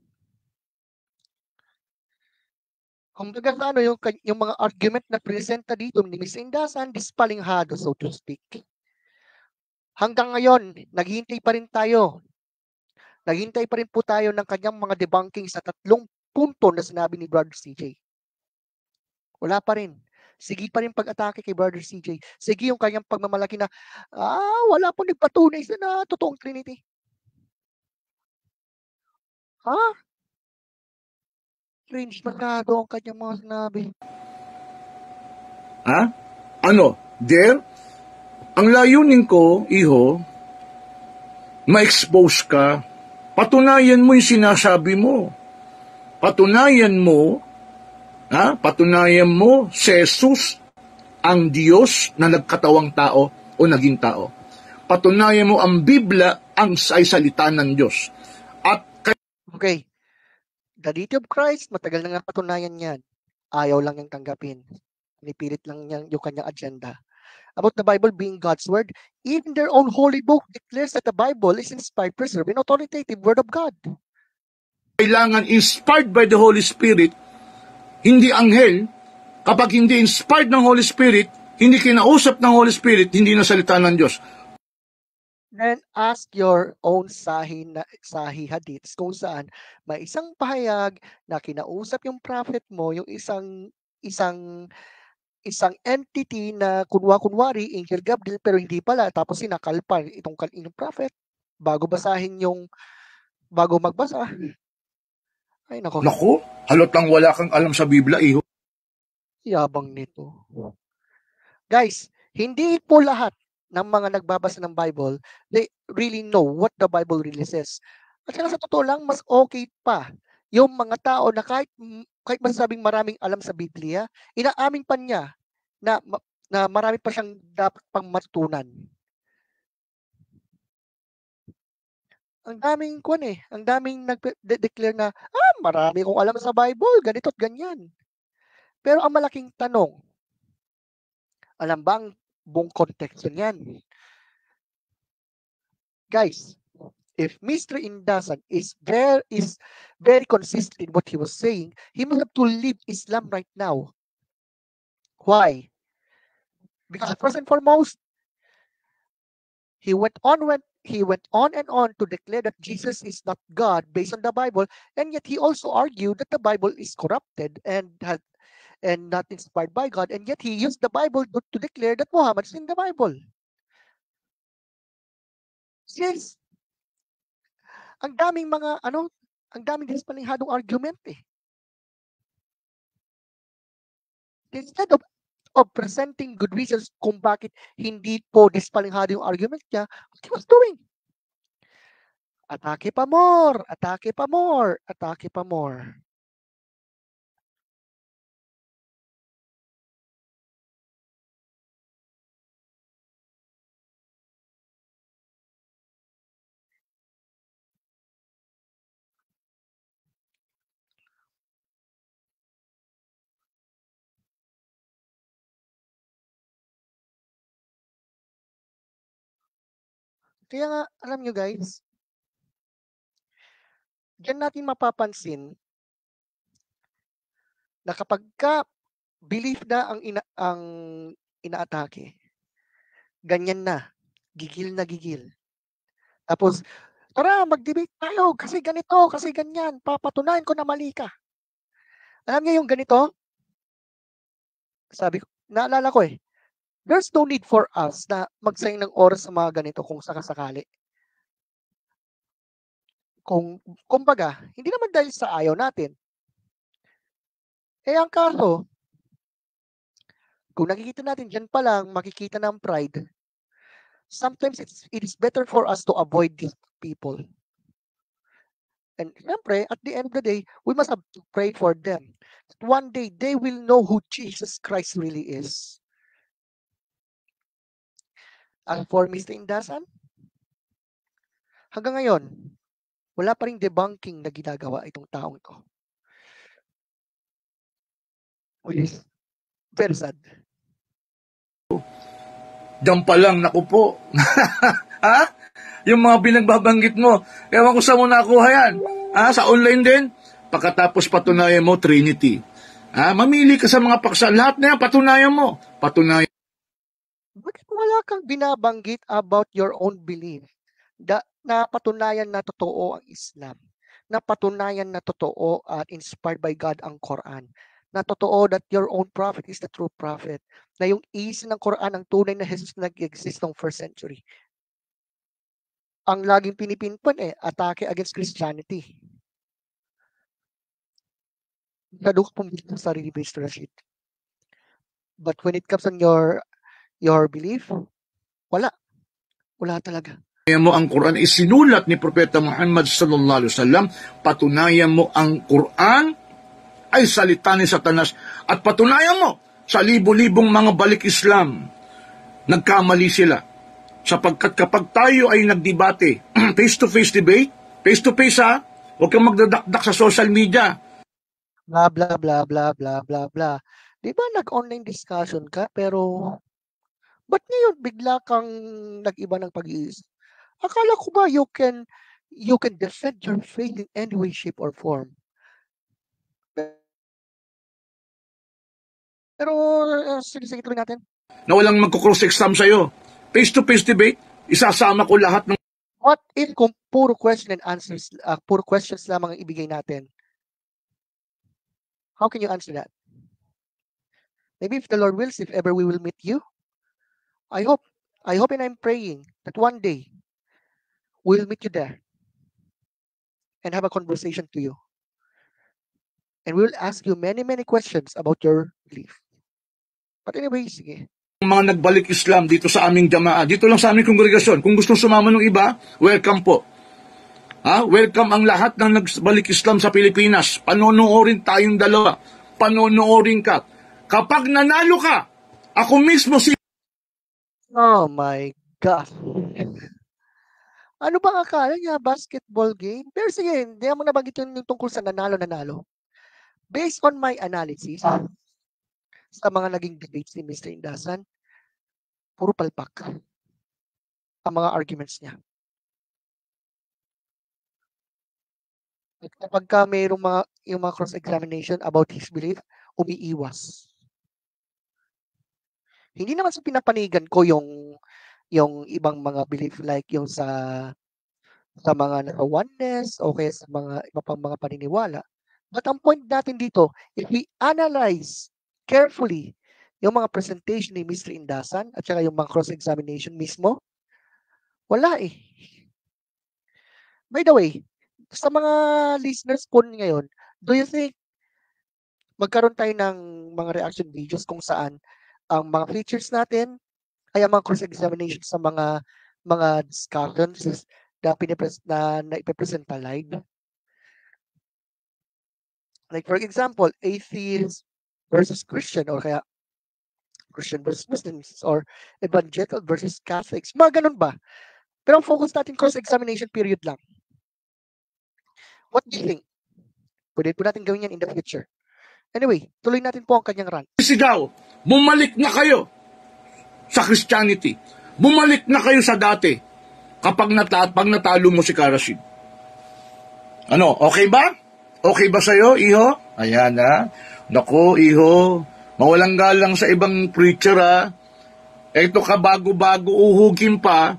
Kung ano yung mga argument na presenta dito ni Miss Indasan, dispalinghado, so to speak. Hanggang ngayon, naghihintay pa rin tayo. Naghihintay pa rin po tayo ng kanyang mga debunking sa 3 punto na sinabi ni Brother CJ. Wala pa rin. Sige pa rin pag-atake kay Brother CJ. Sige yung kanyang pagmamalaki na, wala po nagpatunay na totoong Trinity. Cringe masyado ang kanyang mga sinabi. Ano? There? Ang layunin ko, iho, ma-expose ka. Patunayan mo yung sinasabi mo. Patunayan mo si Jesus ang Diyos na nagkatawang tao o naging tao. Patunayan mo ang Biblia ang salita ng Diyos. Okay. The deity of Christ, matagal na nga patunayan yan. Ayaw lang niyang tanggapin. Pinipilit lang niyang yung kanyang agenda. About the Bible being God's word, even their own holy book declares that the Bible is inspired, preserved, and authoritative word of God. Kailangan inspired by the Holy Spirit, hindi anghel. Kapag hindi inspired ng Holy Spirit, hindi kinausap ng Holy Spirit, hindi na salita ng Diyos. Then ask your own sahi hadiths kung saan may isang pahayag na kinausap yung prophet mo, yung isang entity na kunwari Angel Gabriel pero hindi pala, tapos sinakalpan itong prophet bago magbasa. Ay nako. Naku, halotang wala kang alam sa Biblia, iho. Yabang nito. Guys, hindi po lahat ng mga nagbabasa ng Bible, they really know what the Bible really says. At saka sa totoo lang, mas okay pa yung mga tao na kahit masasabing maraming alam sa Biblia, inaamin pa niya na marami pa siyang dapat pang matutunan. Ang daming nag-declare na, marami kong alam sa Bible, ganito at ganyan. Pero ang malaking tanong, alam ba ang buong konteksto niyan? Guys, if Mr. Indasan is very consistent in what he was saying, he must have to leave Islam right now. Why? Because first and foremost, he went on and on to declare that Jesus is not God based on the Bible, and yet he also argued that the Bible is corrupted and not inspired by God, and yet he used the Bible to declare that Muhammad is in the Bible. Yes, ang daming dispalinghadong argument eh. Instead of presenting good reasons kung bakit hindi po dispalinghado yung argument niya, what he was doing? Atake pa more, atake pa more, atake pa more. Kaya nga, alam nyo guys, diyan natin mapapansin na kapag ka belief na ang inaatake, ganyan na, gigil na gigil. Tapos, tara, mag-debate tayo kasi ganito, kasi ganyan, papatunayan ko na mali ka. Alam niyo yung ganito? Sabi ko, naalala ko eh, there's no need for us na magsayang ng oras sa mga ganito kung sakasakali. Kumbaga, hindi naman dahil sa ayaw natin. Eh, ang kaso, kung nakikita natin dyan pa lang, makikita ng pride, sometimes it is better for us to avoid these people. And syempre, at the end of the day, we must have to pray for them. That one day, they will know who Jesus Christ really is. As for Mr. Indasan, hanggang ngayon, wala pa ring debunking na ginagawa itong taong ito. Which is very sad. Diyan pa lang, naku po. Ha? Yung mga binagbabanggit mo, ewan ko saan mo nakuha yan. Ha? Sa online din? Pagkatapos patunayan mo, Trinity. Ha? Mamili ka sa mga paksa. Lahat na yan, patunayan mo. Patunayan. Bakit wala kang binabanggit about your own belief? Na patunayan na totoo ang Islam. Na patunayan na totoo at inspired by God ang Quran. Na totoo that your own prophet is the true prophet. Na yung isa ng Quran ang tunay na Jesus na nag-exist ng first century. Ang laging pinipinpon atake against Christianity. Masyado ka pumili ng sarili based Rashid. But when it comes on your belief, wala. Wala talaga. Patunayan mo ang Quran ay sinulat ni Propeta Muhammad sallallahu alaihi wasallam. Patunayan mo ang Quran ay salita ni Satanas. At patunayan mo sa libo-libong mga balik Islam, nagkamali sila. Sapagkat kapag tayo ay nagdebate, face-to-face debate, face-to-face ha, huwag kang magdadakdak sa social media. Blah, blah, blah, blah, blah, blah, blah. Di ba nag-online discussion ka, pero ba't ngayon bigla kang nag-iba ng pag-iisip? Akala ko ba you can defend your faith in any way, shape, or form? Pero sige tuloy natin. Na walang magkukross-exam sa'yo. Face-to-face debate, isasama ko lahat ng... What if kung puro question and answers, puro questions lamang ang ibigay natin? How can you answer that? Maybe if the Lord wills, if ever we will meet you, I hope and I'm praying that one day we'll meet you there and have a conversation to you. And we'll ask you many, many questions about your belief. But anyway, sige. Mga nagbalik Islam dito sa aming jamaa, dito lang sa aming kongregasyon. Kung gustong sumama ng iba, welcome po. Ha? Welcome ang lahat ng nagbalik Islam sa Pilipinas. Panonoorin tayong dalawa. Panonoorin ka. Kapag nanalo ka, ako mismo si... Oh my God. Ano bang akala niya? Basketball game? Pero sige, hindi mo nabanggit yung tungkol sa nanalo. Based on my analysis, sa mga naging debates ni Mr. Indasan, puro palpak ang mga arguments niya. At kapag ka mayroong yung mga cross-examination about his belief, umiiwas. Hindi naman sa pinapanigan ko yung ibang mga belief like yung sa mga nasa oneness o kaya sa mga iba pang mga paniniwala. But ang point natin dito, if we analyze carefully yung mga presentation ni Mr. Indasan at saka yung mga cross-examination mismo, wala eh. By the way, sa mga listeners po ngayon, do you think magkaroon tayo ng mga reaction videos kung saan ang mga features natin ay ang mga cross-examination sa mga discussions na ipipresenta live? Like for example, atheist versus Christian or kaya Christian versus Muslims or evangelical versus Catholics. Mga ganun ba? Pero ang focus natin cross-examination period lang. What do you think? Pwede po natin gawin yan in the future. Anyway, tuloy natin po ang kanyang rant. Sigaw, bumalik na kayo sa Christianity. Bumalik na kayo sa dati kapag pag natalo mo si Karashid. Ano, okay ba? Okay ba sa'yo, iho? Ayan ha. Naku, iho, mawalang galang sa ibang preacher ha. Eto ka bago-bago uhugin pa,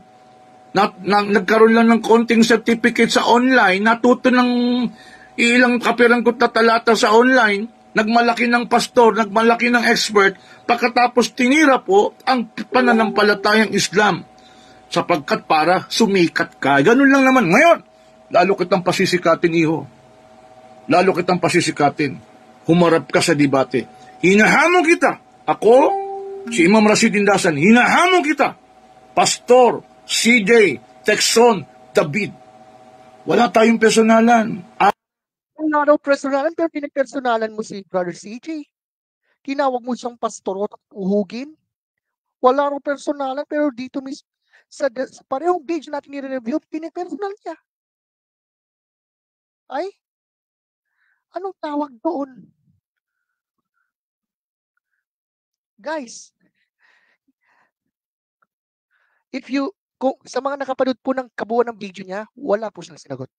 nagkaroon lang ng konting certificate sa online, natuto ng ilang kapiranggot na talata sa online, nagmalaki ng pastor, nagmalaki ng expert, pagkatapos tinira po ang pananampalatayang Islam sapagkat para sumikat ka. Ganun lang naman. Ngayon, lalo kitang pasisikatin, iho. Lalo kitang pasisikatin. Humarap ka sa debate. Hinahamon kita. Ako, si Imam Rashid Indasan, hinahamon kita. Pastor, CJ, Texon, David. Wala tayong personalan. Wala raw personalan pero pinagpersonalan mo si Brother CJ. Tinawag mo siyang pastor at uhugin. Wala raw personalan pero dito sa parehong page natin nire-review, pinagpersonal niya. Ay, anong tawag doon? Guys, kung sa mga nakapanood po ng kabuuan ng video niya, wala po siyang sinagot.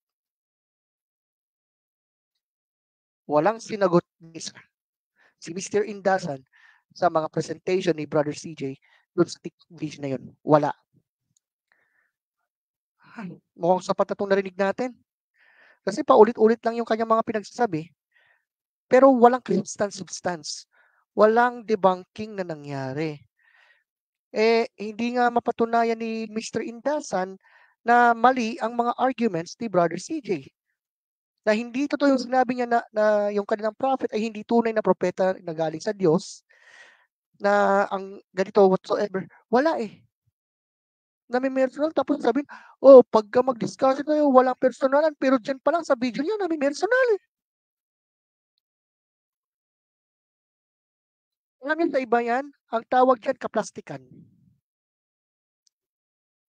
Walang sinagot ni si Mr. Indasan sa mga presentation ni Brother CJ doon sa TikTok video na yun. Wala. Mukhang sapat na itong narinig natin. Kasi paulit-ulit lang yung kanyang mga pinagsasabi. Pero walang substance. Walang debunking na nangyari. Hindi nga mapatunayan ni Mr. Indasan na mali ang mga arguments ni Brother CJ. Na hindi totoo yung sinabi niya na yung kanilang prophet ay hindi tunay na propeta na galing sa Diyos, na ang ganito whatsoever. Wala eh. Nami-personal tapos sabihin, pagka mag-discussion tayo, walang personalan, pero dyan pa lang sa video niya, nami-personal. Alam niyo sa iba yan, ang tawag dyan, kaplastikan.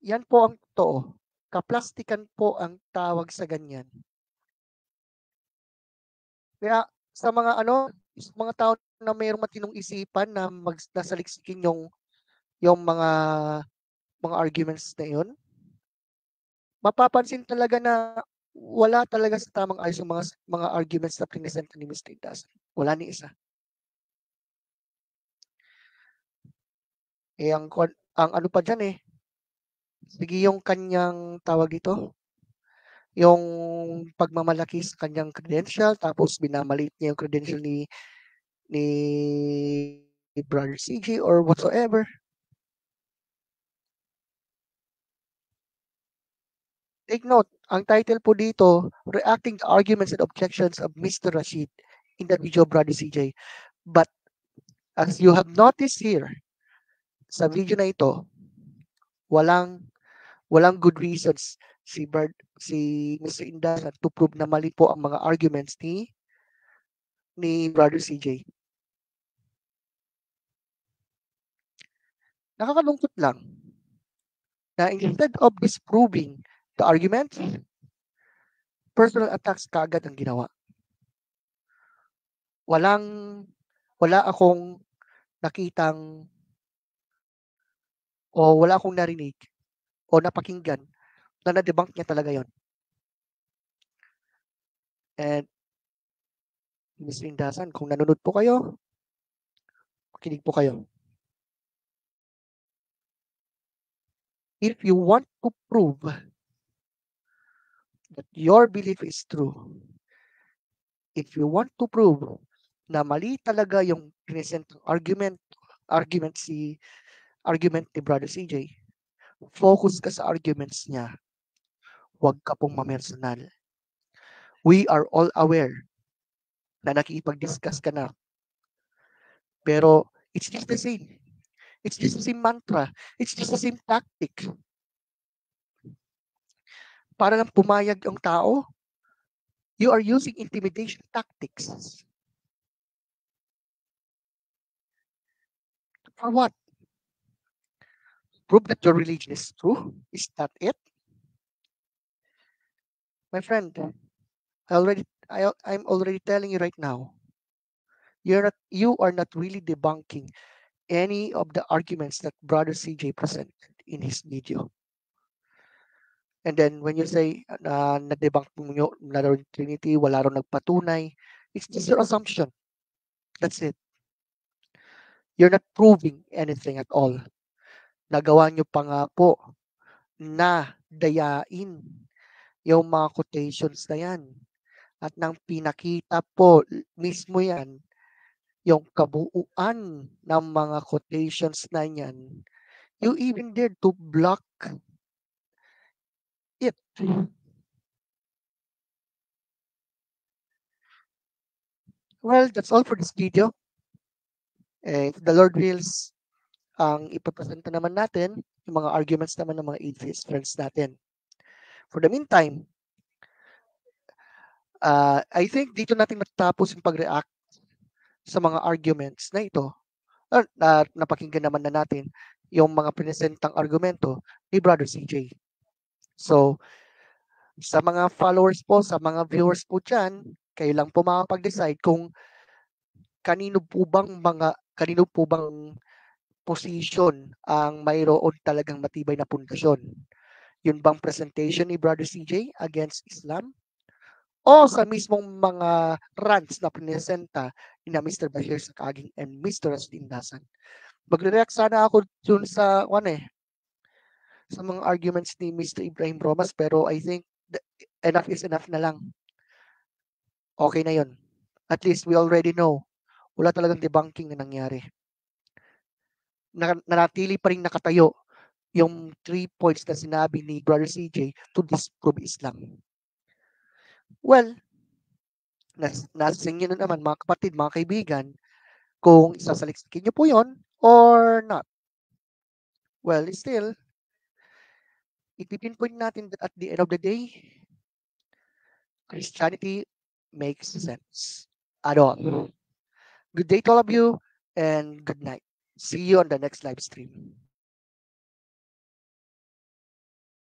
Yan po ang totoo. Kaplastikan po ang tawag sa ganyan. Kaya sa mga mga tao na mayroong matinong isipan na nasaliksikin yung mga arguments na yun, mapapansin talaga na wala talaga sa tamang ayos yung mga arguments na present ni Mr. Indasan. Wala ni isa. Ang ano pa dyan sige yung kanyang tawag dito, yung pagmamalaki sa kanyang credential, tapos binamaliit niya yung credential ni Brother CJ or whatsoever. Take note, ang title po dito, Reacting to Arguments and Objections of Mr. Rashid in the video Brother CJ. But as you have noticed here, sa video na ito, walang good reasons si Mr. Indasan to prove na mali po ang mga arguments ni Brother CJ. Nakakalungkot lang na instead of disproving the arguments, personal attacks kaagad ang ginawa. Wala akong nakitang o wala akong narinig o napakinggan na na-debunk niya talaga yon. And Mr. Indasan, kung nanonood po kayo, makinig po kayo. if you want to prove that your belief is true, if you want to prove na mali talaga yung present argument ni Brother CJ, focus ka sa arguments niya. Huwag ka pong mamersonal. We are all aware na nakikipag-discuss ka na. Pero it's just the same. It's just the same mantra. It's just the same tactic. Para lang pumayag ang tao, you are using intimidation tactics. For what? Prove that your religion is true? Is that it? My friend, I'm already telling you right now, you are not really debunking any of the arguments that Brother CJ presented in his video. And then when you say na-debunk mo na raw yung Trinity, wala raw nagpatunay, it's just your assumption. That's it. You're not proving anything at all. Nagawa nyo pa nga po na dayain yung mga quotations na yan. At nang pinakita po mismo yan, yung kabuuan ng mga quotations na yan, you even dared to block it. Well, that's all for this video. If the Lord wills, ang ipapresenta naman natin, yung mga arguments naman ng mga atheist friends natin. For the meantime, I think dito natin matatapos yung pag-react sa mga arguments na ito. Napakinggan naman na natin yung mga presentang argumento ni Brother CJ. So, sa mga followers po, sa mga viewers po dyan, kayo lang po makapag-decide kung kanino po bang position ang mayroon talagang matibay na pundasyon. Yun bang presentation ni Brother CJ against Islam? O sa mismong mga rants na presenta ni na Mr. Bashir Sakaging and Mr. Rastin Dasan? Magre-react sana ako dun sa sa mga arguments ni Mr. Ibrahim Romas, pero I think enough is enough na lang. Okay na yun. At least we already know wala talagang debunking na nangyari. Nanatili pa rin nakatayo yung 3 points na sinabi ni Brother CJ to disprove Islam. Well, nasa inyo na naman mga kapatid, mga kaibigan, kung isasaliksikin nyo po yon or not. Well, still, ipipinpoint natin that at the end of the day, Christianity makes sense at all. Good day to all of you and good night. See you on the next live stream.